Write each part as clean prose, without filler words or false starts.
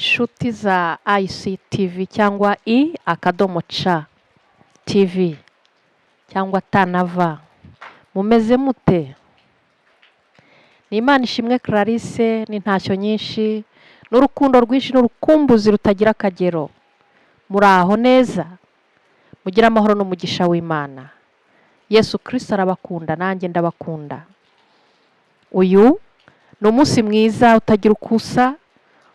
inshuti za ICTV cyangwa i/ca TV cyangwa tanava, mumeze mute? Ni Imana ishimwe Clarisse n'intashyo nyinshi n'urukundo rwinshi n'urukumbuzi rutagira akagero. Muri aho neza, mugira amahoro n'umugisha w'Imana. Yesu Kristo arabakunda, nanjye ndabakunda. Uyu ni umunsi mwiza utagira ukusa,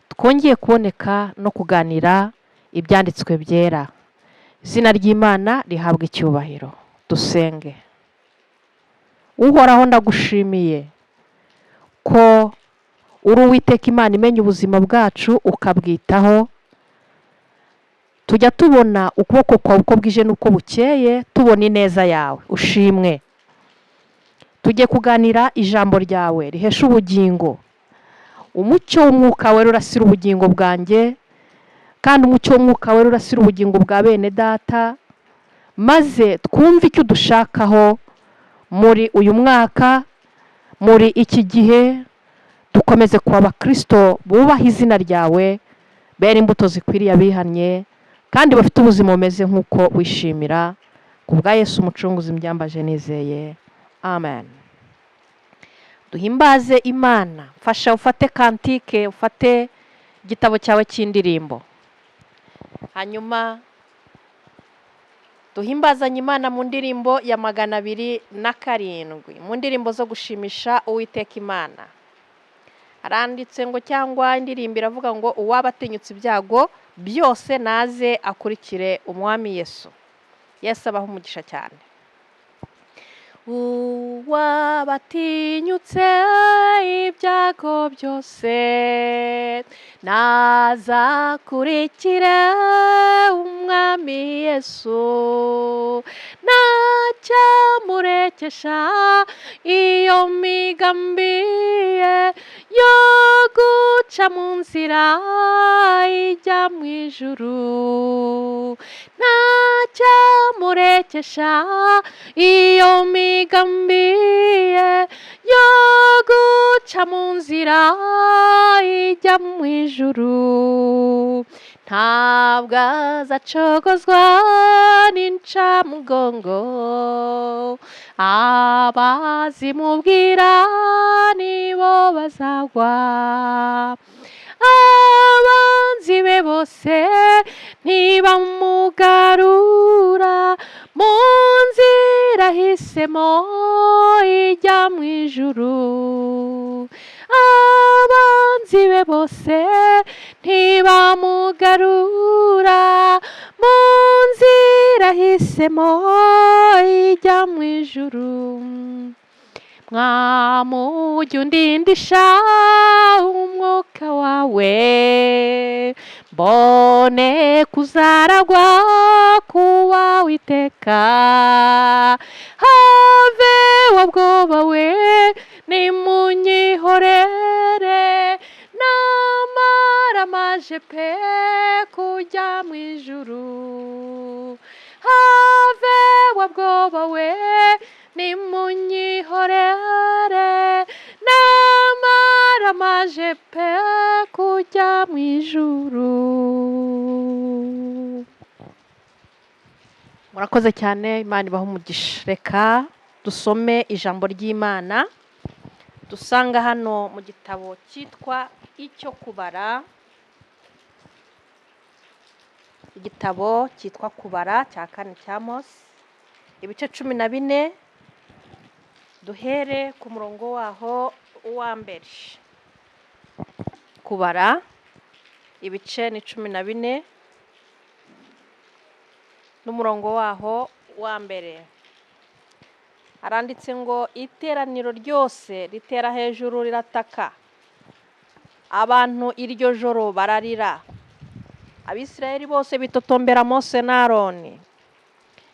twongeye kuboneka no kuganira ibyanditswe byera. Izina ry'Imana rihabwa icyubahiro. Dusenge. Uhoraho ndagushimiye ko uri Uwiteka Imana imenya ubuzima bwacu ukabwitaho. Tujya tubona ukuboko kwawe uko bwije n'uko bukeye, tubona ineza yawe. Ushimwe. Tujye kuganira ijambo ryawe rihesha ubugingo. Umucyo w'umwuka wera urasira ubugingo bwanjye, kandi umucyo w'umwuka wera urasira ubugingo bwa bene data, maze twumve icyo dushakaho muri uyu mwaka, muri iki gihe. Dukomeze kuba abakristo bubaha izina ryawe, bera imbuto zikwiriye abihannye, kandi bafite ubuzima bumeze nk'uko wishimira. Ku bwa Yesu umucunguzi mbyambaje nizeye, amen. Duhimbaze Imana. Fasha ufate kantike, ufate igitabo cyawe cy'indirimbo, hanyuma duhimbazanye Imana mu ndirimbo ya 207, mu ndirimbo zo gushimisha Uwiteka Imana. Aranditse ngo, cyangwa indirimbo iravuga ngo, uwaba atinyutse ibyago byose naze akurikire umwami Yesu. Yesu abaho umugisha cyane. Uwaba atinyutse ibyago byose naza akurikire umwami Yesu, ntacyamurekesha iyo migambi ye yo guca mu nzira ijya mu ijuru, ntacyamurekesha iyo migambi ye yo guca mu nzira ijya mu ijuru. Ntabwo azacogozwa n'incamugongo, abazimubwira nibo bazagwa. Abanzi be bose ntibamugarura mu nzira ahisemo ijya mu ijuru. Abanzi be bose ntibamugarura mu nzira ahisemo ijya mu ijuru. Mwamujya undindisha umwuka wawe, mbone kuzaragwa kuwa witeka. Have wabwoba we nimunyihorere, namara maje pe kujya mu ijuru. Have wabwoba we nimunyihorere, namara maje pe kujya mu ijuru. Murakoze cyane, Imana ibaha umugisha. Reka dusome ijambo ry'Imana dusanga hano mu gitabo cyitwa icyo kubara. Igitabo cyitwa kubara cya 4 cya Mose, ibice 14. Duhere ku murongo waho uwa mbere. Kubara ibice ni 14 n'umurongo waho wa mbere. Aranditse ngo, iteraniro ryose ritera hejuru rirataka, abantu iryo joro bararira. Abisirayeli bose bitotombera Mose na Aroni.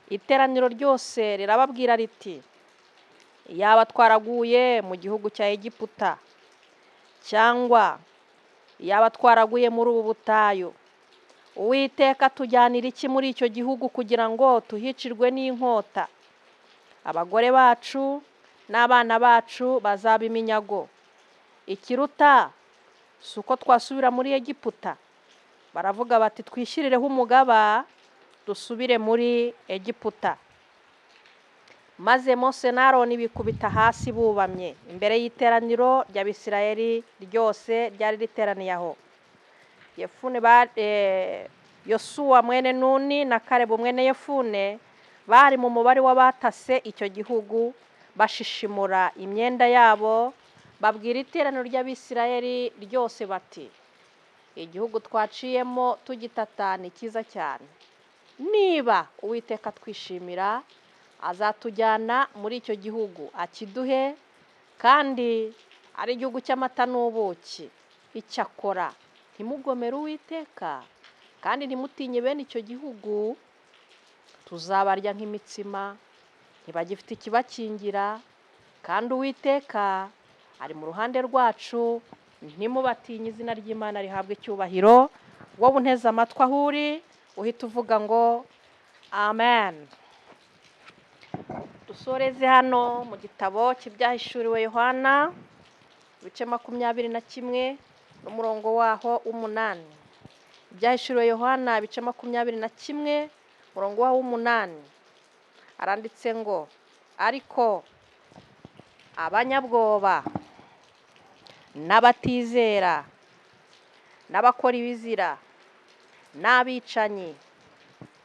Iteraniro ryose rirababwira riti, yaba twaraguye mu gihugu cya Egiputa, cyangwa yaba twaraguye muri ubu butayu. Uwiteka tujyanira iki muri icyo gihugu kugira ngo tuhicirwe n'inkota? Abagore bacu n'abana bacu bazaba iminyago. Ikiruta si uko twasubira muri Egiputa baravuga bati twishyirireho umugaba dusubire muri Egiputa. Maze Mose na Aroni bikubita hasi bubamye imbere y'iteraniro ry'Abisirayeli ryose ryari riteraniye aho. Yosuwa mwene Nuni na Kalebu mwene Yefune bari mu mubare w'abatase icyo gihugu, bashishimura imyenda yabo, babwira iteraniro ry'Abisirayeli ryose bati, igihugu twaciyemo tugitatana cyiza cyane. Niba Uwiteka twishimira, azatujyana muri icyo gihugu akiduhe, kandi ari igihugu cy'amata n'ubuki. Icyakora ntimugomere Uwiteka kandi ntimutinye bene icyo gihugu, tuzabarya nk'imitsima, ntibagifite ikibakingira, kandi Uwiteka ari mu ruhande rwacu, ntimubatinye, izina ry'Imana rihabwe icyubahiro. Wowe unteze amatwi aho uri, uhita uvuga ngo amen. Dusoreze hano mu gitabo cy'ibyahishuriwe Yohana, ibice 21 n'umurongo waho 8. Ibyahishuriwe Yohana ibice 21 umurongo waho 8, aranditse ngo, ariko abanyabwoba n'abatizera n'abakora ibizira n'abicanyi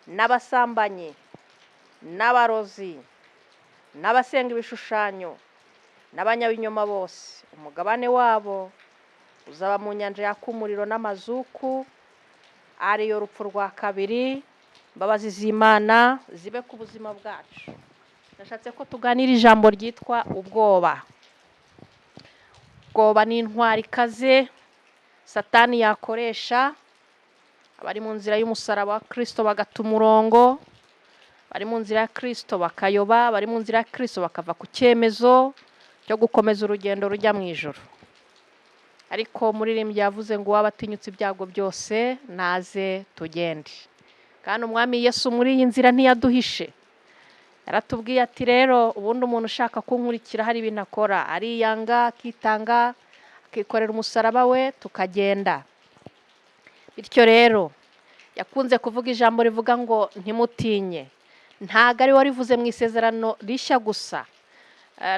n'abasambanyi n'abarozi n'abasenga ibishushanyo n'abanyabinyoma bose, umugabane wabo uzaba mu nyanja yaka umuriro n'amazuku, ariyo rupfu rwa kabiri. Imbabazi z'Imana zibe ku buzima bwacu. Nashatse ko tuganira ijambo ryitwa ubwoba. Ubwoba ni intwari ikaze satani yakoresha abari mu nzira y'umusaraba wa Kristo bagata umurongo, bari mu nzira ya Kristo bakayoba, bari mu nzira ya Kristo bakava ku cyemezo cyo gukomeza urugendo rujya mu ijuru. Ariko umuririmbyi yavuze ngo uwaba atinyutse ibyago byose naze tugende. Kandi umwami Yesu muri iyi nzira ntiyaduhishe, yaratubwiye ati rero ubundi umuntu ushaka kunkurikira hari ibintu akora, ariyanga, akitanga, akikorera umusaraba we, tukagenda. Bityo rero yakunze kuvuga ijambo rivuga ngo ntimutinye. Ntago ari warivuze mu isezerano rishya gusa,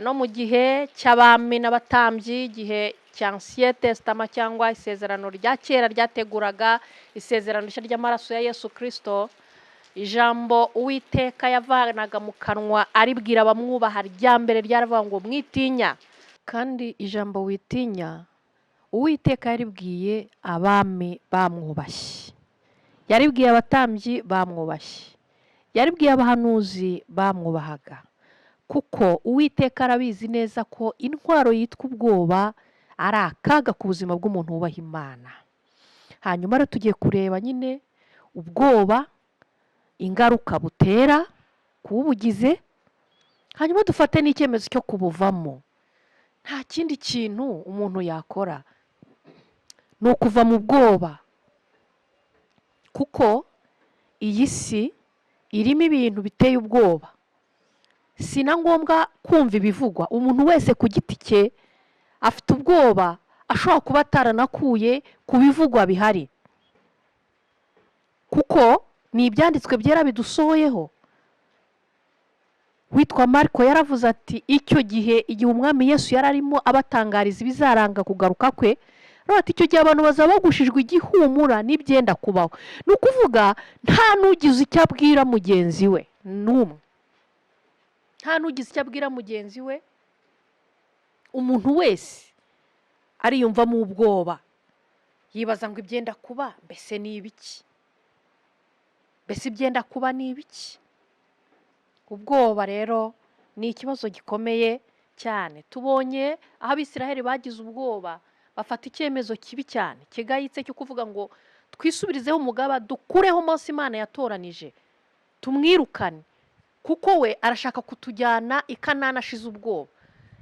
no mu gihe cy'abami n'abatambyi, igihe cy'Ancien Testament cyangwa isezerano rya kera ryateguraga isezerano rishya ry'amaraso ya Yesu Kristo, ijambo Uwiteka yavanaga mu kanwa aribwira abamwubaha rya mbere ryaravuga ngo mwitinya. Kandi ijambo witinya Uwiteka yaribwiye abami bamwubashye, yaribwiye abatambyi bamwubashye, yaribwiye abahanuzi bamwubahaga, kuko Uwiteka arabizi neza ko intwaro yitwa ubwoba ari akaga ku buzima bw'umuntu wubaha Imana. Hanyuma rero tugiye kureba nyine ubwoba, ingaruka butera kubugize, hanyuma dufate n'icyemezo cyo kubuvamo. Nta kindi kintu umuntu yakora ni ukuva mu bwoba, kuko iyi si irimo ibintu biteye ubwoba. Si na ngombwa kumva ibivugwa, umuntu wese ku giti cye afite ubwoba ashobora kuba ataranakuye ku bivugwa bihari, kuko ni ibyanditswe byera bidusohoyeho. Witwa Mariko yaravuze ati icyo gihe, igihe umwami Yesu yari arimo abatangariza ibizaranga kugaruka kwe, ati icyo gihe abantu bazaba bagushijwe igihumura n'ibyenda kubaho. Ni ukuvuga nta n'ugize icyo abwira mugenzi we n'umwe, nta n'ugize icyo abwira mugenzi we. Umuntu wese ariyumvamo ubwoba, yibaza ngo ibyenda kuba mbese ni ibiki, mbese ibyenda kuba ni ibiki. Ubwoba rero ni ikibazo gikomeye cyane. Tubonye aho Abisirayeli bagize ubwoba, bafata icyemezo kibi cyane kigayitse cyo kuvuga ngo twisubirizeho umugaba, dukureho Mose Imana yatoranije, tumwirukane, kuko we arashaka kutujyana i Kanani ashize ubwoba.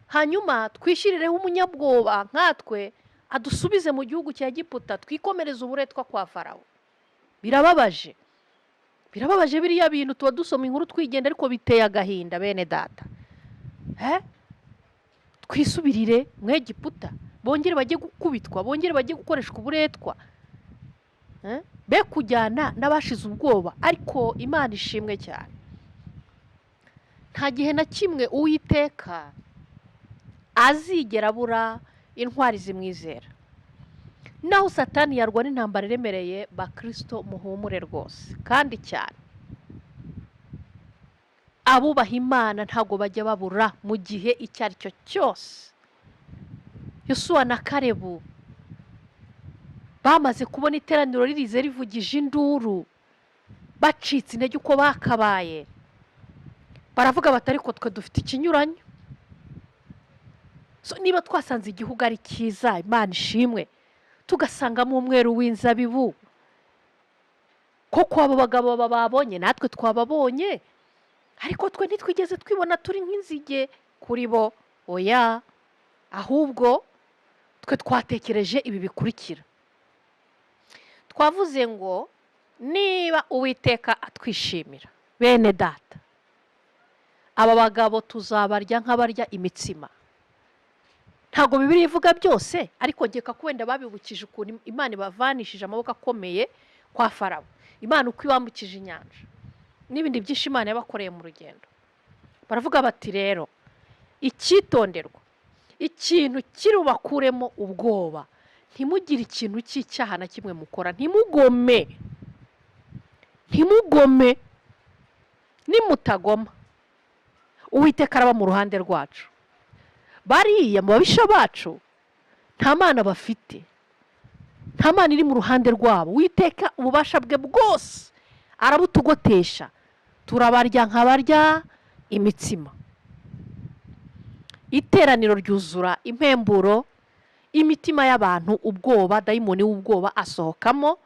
Hanyuma twishyirireho umunyabwoba nkatwe adusubize mu gihugu cya Egiputa, twikomereze uburetwa kwa Farawo. Birababaje, birababaje biriya bintu. Tuba dusoma inkuru twigenda, ariko biteye agahinda bene data. Twisubirire mu Egiputa, bongere bajye gukubitwa, bongere bajye gukoreshwa uburetwa. be kujyana n'abashize ubwoba. Ariko Imana ishimwe cyane, nta gihe na kimwe Uwiteka azigera abura intwari zimwizera. Naho satani yarwana intambara iremereye, bakristo muhumure rwose kandi cyane. Abubaha Imana ntago bajya babura mu gihe icyo ari cyo cyose. Yosuwa na Karebu bamaze kubona iteraniro ririze rivugije induru, bacitse intege uko bakabaye, baravuga bati ariko twe dufite ikinyuranyo. Niba twasanze igihugu ari cyiza, Imana ishimwe, tugasangamo umweru w'inzabibu, koko abo bagabo bababonye natwe twababonye, ariko twe ntitwigeze twibona turi nk'inzige kuri bo. Oya, ahubwo twe twatekereje ibi bikurikira. Twavuze ngo niba Uwiteka atwishimira, bene data, aba bagabo tuzabarya nk'abarya imitsima. Ntabwo Bibiliya ivuga byose, ariko ngeka ko wenda babibukije ukuntu Imana ibavanishije amaboko akomeye kwa Farawo, Imana uko ibambukije inyanja, n'ibindi byinshi Imana yabakoreye mu rugendo. Baravuga bati rero, icyitonderwa, ikintu kiri bubakuremo ubwoba, ntimugire ikintu cy'icyaha na kimwe mukora, ntimugome. Nimutagoma, Uwiteka araba mu ruhande rwacu. Bariya mu babisha bacu nta Mana bafite, nta Mana iri mu ruhande rwabo. Uwiteka ububasha bwe bwose arabutugotesha, turabarya nk'abarya imitsima. Iteraniro ryuzura impemburo, imitima y'abantu ubwoba, dayimoni w'ubwoba asohokamo,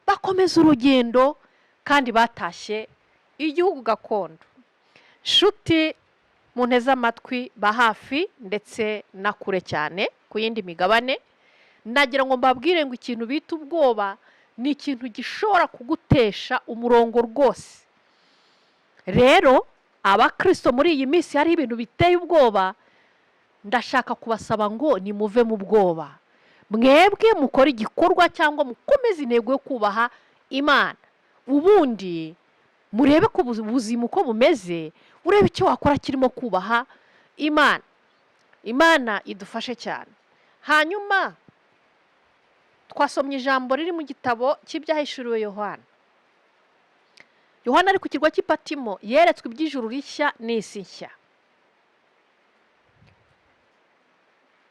bakomeza urugendo kandi batashye igihugu gakondo. Nshuti munteze amatwi, ba hafi ndetse na kure cyane ku yindi migabane, nagira ngo mbabwire ngo ikintu bita ubwoba ni ikintu gishobora kugutesha umurongo rwose. Rero abakristo muri iyi minsi hari ibintu biteye ubwoba, ndashaka kubasaba ngo nimuve mu bwoba, mwebwe mukora igikorwa cyangwa mukomeze intego yo kubaha Imana, ubundi murebe ko ubuzima uko bumeze, urebe icyo wakora kirimo kubaha Imana. Imana idufashe cyane. Hanyuma twasomye ijambo riri mu gitabo cy'ibyahishuriwe Yohana. Yohana ari ku kirwa cy'Ipatimo, yeretswe iby'ijuru rishya n'isi nshya.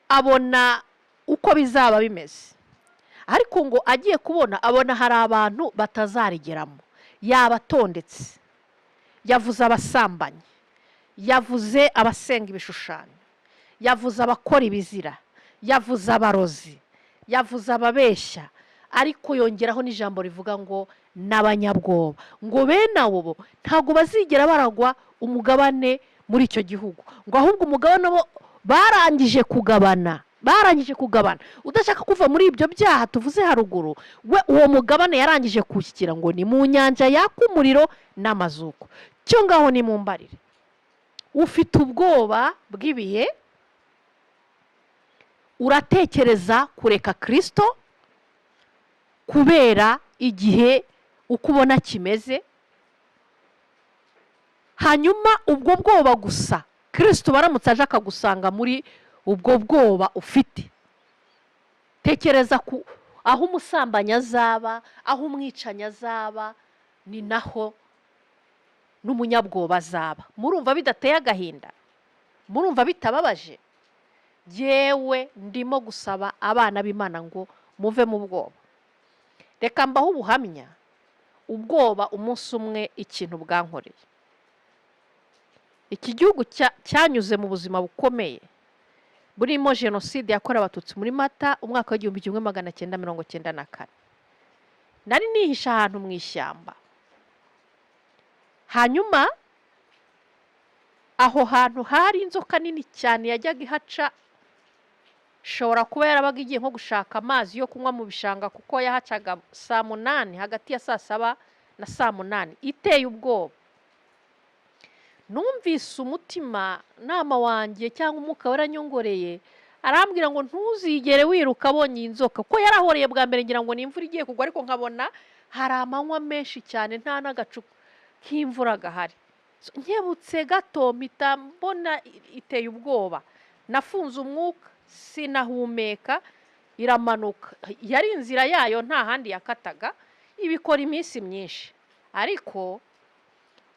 Abona uko bizaba bimeze, ariko ngo agiye kubona abona hari abantu batazarigeramo. Yabatondetse, yavuze abasambanyi, yavuze abasenga ibishushanyo, yavuze abakora ibizira, yavuze abarozi, yavuze ababeshya, ariko yongeraho n'ijambo rivuga ngo n'abanyabwoba. Ngo bene abo ntabwo bazigera baragwa umugabane muri icyo gihugu, ngo ahubwo umugabane bo barangije kugabana. Udashaka kuva muri ibyo byaha tuvuze haruguru, we uwo mugabane yarangije kuwushyikira ngo ni mu nyanja yaka umuriro n'amazuku. Cyo ngaho nimumbarire, ufite ubwoba bw'ibihe, uratekereza kureka Kristo kubera igihe uko ubona kimeze, hanyuma ubwo bwoba gusa Kristo baramutse aje akagusanga muri ubwo bwoba ufite. Tekereza aho umusambanyi azaba, aho umwicanyi azaba, ni naho n'umunyabwoba azaba. Murumva bidateye agahinda? Murumva bitababaje? Yewe ndimo gusaba abana b'Imana ngo muve mu bwoba. Reka mbaho ubuhamya, ubwoba umunsi umwe ikintu bwankoreye. Iki gihugu cyanyuze mu buzima bukomeye, burimo jenoside yakorewe Abatutsi muri Mata umwaka w'1994. Nari nihisha ahantu mu ishyamba, hanyuma aho hantu hari inzoka nini cyane yajyaga ihaca. Shobora kuba yarabaga igiye nko gushaka amazi yo kunywa mu bishanga, kuko yahacaga saa 8, hagati ya saa 7 na saa 8, iteye ubwoba. Numvise umutima nama wanjye cyangwa umwuka waranyongoreye arambwira ngo ntuzigere wiruka abonye inzoka, ko yarahoreye bwa mbere ngira ngo ni imvura igiye kugwa, ariko nkabona hari amanywa menshi cyane nta n'agacu k'imvura gahari. Nkebutse gato mpita mbona iteye ubwoba, nafunze umwuka sinahumeka, iramanuka. Yari inzira yayo nta handi yakataga, ibikora iminsi myinshi. Ariko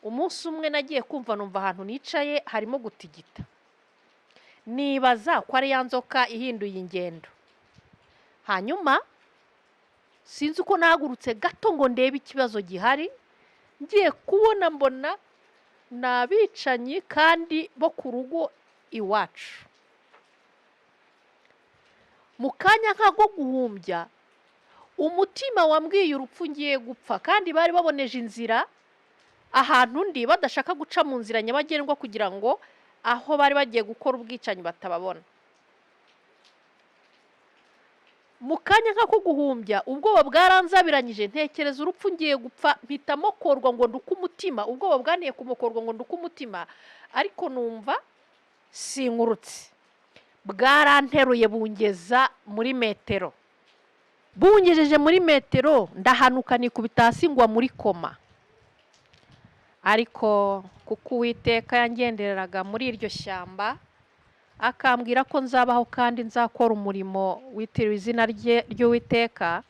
umunsi umwe nagiye kumva numva ahantu nicaye harimo gutigita, nibaza ko ari ya nzoka ihinduye ingendo. Hanyuma sinzi uko nahagurutse gato ngo ndebe ikibazo gihari, ngiye kubona mbona ni abicanyi kandi bo ku rugo iwacu. Mu kanya nk'ako guhumbya, umutima wambwiye urupfu ngiye gupfa, kandi bari baboneje inzira ahantu ndi badashaka guca mu nzira nyabagendwa kugira ngo aho bari bagiye gukora ubwicanyi batababona. Mu kanya nk'ako guhumbya, ubwoba bwaranzabiranyije, ntekereza urupfu ngiye gupfa, mpitamo korwa ngo nduke umutima. Ubwoba bwaniye kumukorwa ngo nduke umutima, ariko numva sinkurutse. Bwaranteruye bungeza muri metero, bungejeje muri metero ndahanuka nikubita hasi ngwa muri koma. Ariko kuko Uwiteka yangendereraga muri iryo shyamba, akambwira ko nzabaho kandi nzakora umurimo witiriwe izina ry'Uwiteka,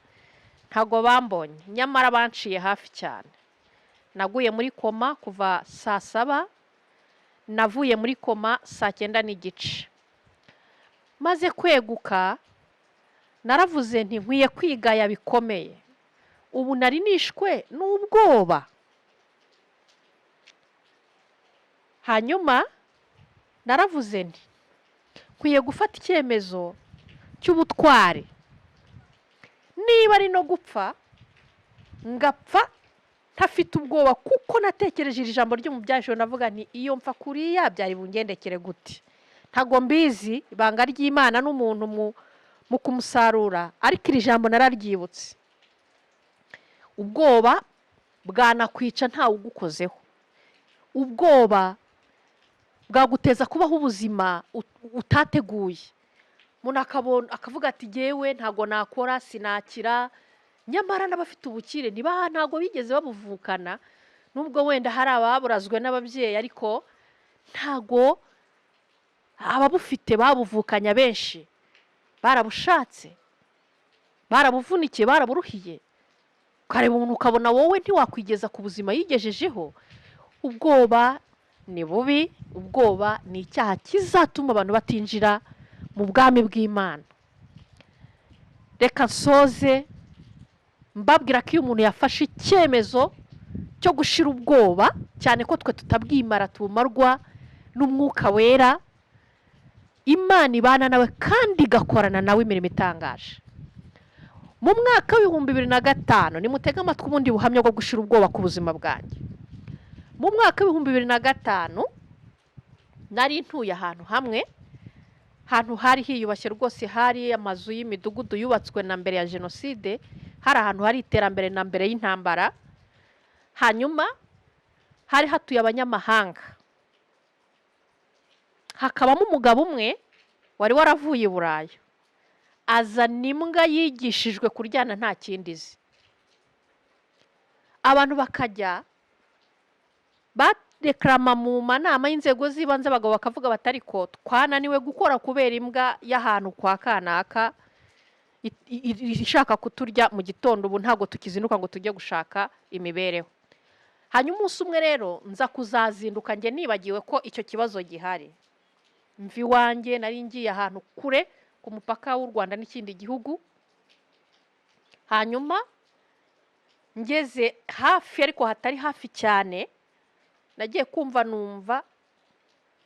ntago bambonye, nyamara banciye hafi cyane. Naguye muri koma kuva saa 7, navuye muri koma saa 9:30. Maze kweguka naravuze nti nkwiye kwigaya bikomeye, ubu nari nishwe n'ubwoba. Hanyuma naravuze nti nkwiye gufata icyemezo cy'ubutwari, niba ari no gupfa ngapfa ntafite ubwoba, kuko natekereje iri jambo ryo mu byahishwe, navuga nti iyo mpfa kuriya byari bungendekere gute. Ntago mbizi ibanga ry'Imana n'umuntu mu kumusarura, ariko iri jambo nararyibutse. Ubwoba bwanakwica ntawe ugukozeho, ubwoba bwaguteza kubaho ubuzima utateguye. Umuntu akavuga ati jyewe ntago nakora sinakira, nyamara n'abafite ubukire ntago bigeze babuvukana, nubwo wenda hari ababurazwe n'ababyeyi, ariko ntago ababufite babuvukanya benshi, barabushatse, barabuvunikiye, baraburuhiye. Ukareba umuntu ukabona wowe ntiwakwigeza ku buzima yigejejeho. Ubwoba ni bubi, ubwoba ni icyaha kizatuma abantu batinjira mu bwami bw'Imana. Reka nsoze mbabwira ko iyo umuntu yafashe icyemezo cyo gushira ubwoba, cyane ko twe tutabwimara, tubumarwa n'Umwuka Wera, Imana ibana nawe kandi igakorana nawe imirimo itangaje. Mu mwaka wa 2005, nimutega amatwi ubundi buhamya bwo gushira ubwoba ku buzima bwanjye. Mu mwaka wa 2005 nari ntuye ahantu hamwe, ahantu hari hiyubashye rwose, hari amazu y'imidugudu yubatswe na mbere ya Jenoside, hari ahantu hari iterambere na mbere y'intambara. Hanyuma hari hatuye abanyamahanga, hakabamo umugabo umwe wari waravuye i Burayi, azana imbwa yigishijwe kuryana nta kindi izi. Abantu bakajya bareklama mu manama y'inzego z'ibanze, abagabo bakavuga batari ko twananiwe gukora kubera imbwa y'ahantu kwa kanaka ishaka kuturya mu gitondo, ubu ntago tukizinuka ngo tujye gushaka imibereho. Hanyuma umunsi umwe rero nza kuzazinduka, njye nibagiwe ko icyo kibazo gihari. Mvi wanjye nari ngiye ahantu kure ku mupaka w'u Rwanda n'ikindi gihugu. Hanyuma ngeze hafi, ariko hatari hafi cyane, nagiye kumva numva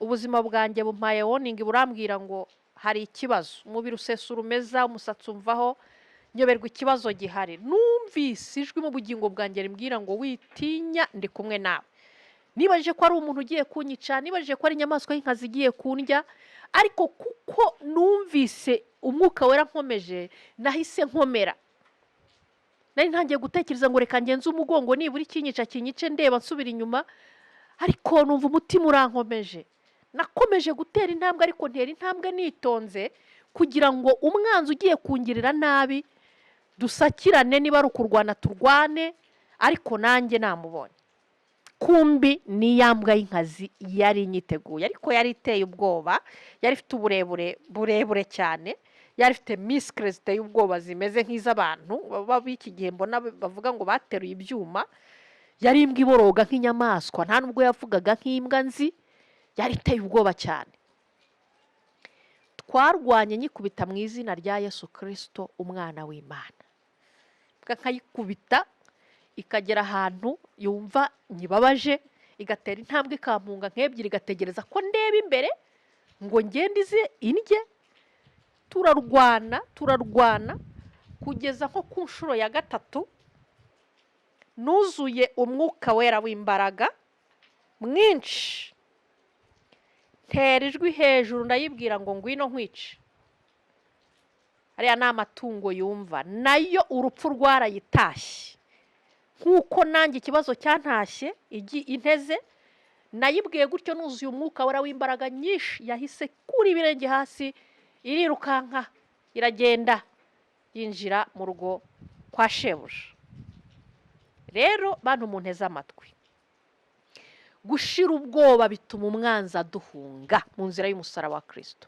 ubuzima bwanjye bumpaye warning, burambwira ngo hari ikibazo, umubiri usesura umeza, umusatsi umvaho, nyoberwa ikibazo gihari. Numvise ijwi mu bugingo bwanjye rimbwira ngo witinya, ndi kumwe nawe. Nibajije ko ari umuntu ugiye kunyica, nibajije ko ari inyamaswa y'inkazi igiye kundya, ariko kuko numvise Umwuka Wera nkomeje, nahise nkomera. Nari ntangiye gutekereza ngo reka ngenze umugongo, nibura ikinyica kinyice, ndeba nsubira inyuma, ariko numva umutima urankomeje. Nakomeje gutera intambwe, ariko ntera intambwe nitonze, kugira ngo umwanzi ugiye kungirira nabi dusakirane, niba ari ukurwana turwane, ariko nanjye namubonye. Kumbi ni ya mbwa y'inkazi yari inyiteguye, ariko yari iteye ubwoba, yari ifite burebure cyane, yari ifite misikire ziteye ubwoba zimeze nk'iz'abantu b'iki gihe mbona bavuga ngo bateruye ibyuma. Yari imbwa iboroga nk'inyamaswa, nta nubwo yavugaga nk'imbwa nzi, yari iteye ubwoba cyane. Twarwanye nyikubita mu izina rya Yesu Kristo, umwana w'Imana. Nkayikubita ikagera ahantu yumva nyibabaje, igatera intambwe ikampunga nk'ebyiri, igategereza ko ndeba imbere ngo ngende ize indye. Turarwana kugeza nko ku nshuro ya 3 nuzuye umwuka wera w'imbaraga mwinshi, ntera ijwi hejuru ndayibwira ngo ngwino nkwice. Ariya ni amatungo yumva, nayo urupfu rwarayitashye nk'uko nanjye ikibazo cyantashye inteze. Nayibwiye gutyo nuzuye umwuka wera w'imbaraga nyinshi, yahise kuri ibirenge hasi, irirukanka iragenda yinjira mu rugo kwa shebuja. Rero bantu munteze amatwi, gushira ubwoba bituma umwanzi aduhunga mu nzira y'umusaraba wa Kristo.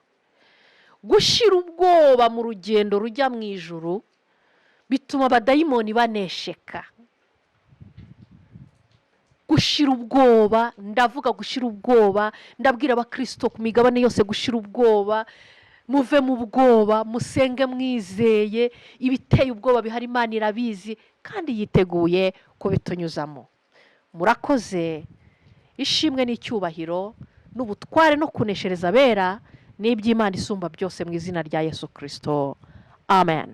Gushira ubwoba mu rugendo rujya mu ijuru bituma abadayimoni banesheka. Gushira ubwoba, ndavuga gushira ubwoba, ndabwira abakristo ku migabane yose gushira ubwoba. Muve mu bwoba, musenge mwizeye, ibiteye ubwoba bihari Imana irabizi kandi yiteguye kubitunyuzamo. Murakoze. Ishimwe n'icyubahiro n'ubutware no kuneshereza abera n'iby'Imana isumba byose mu izina rya Yesu Kristo. Amen.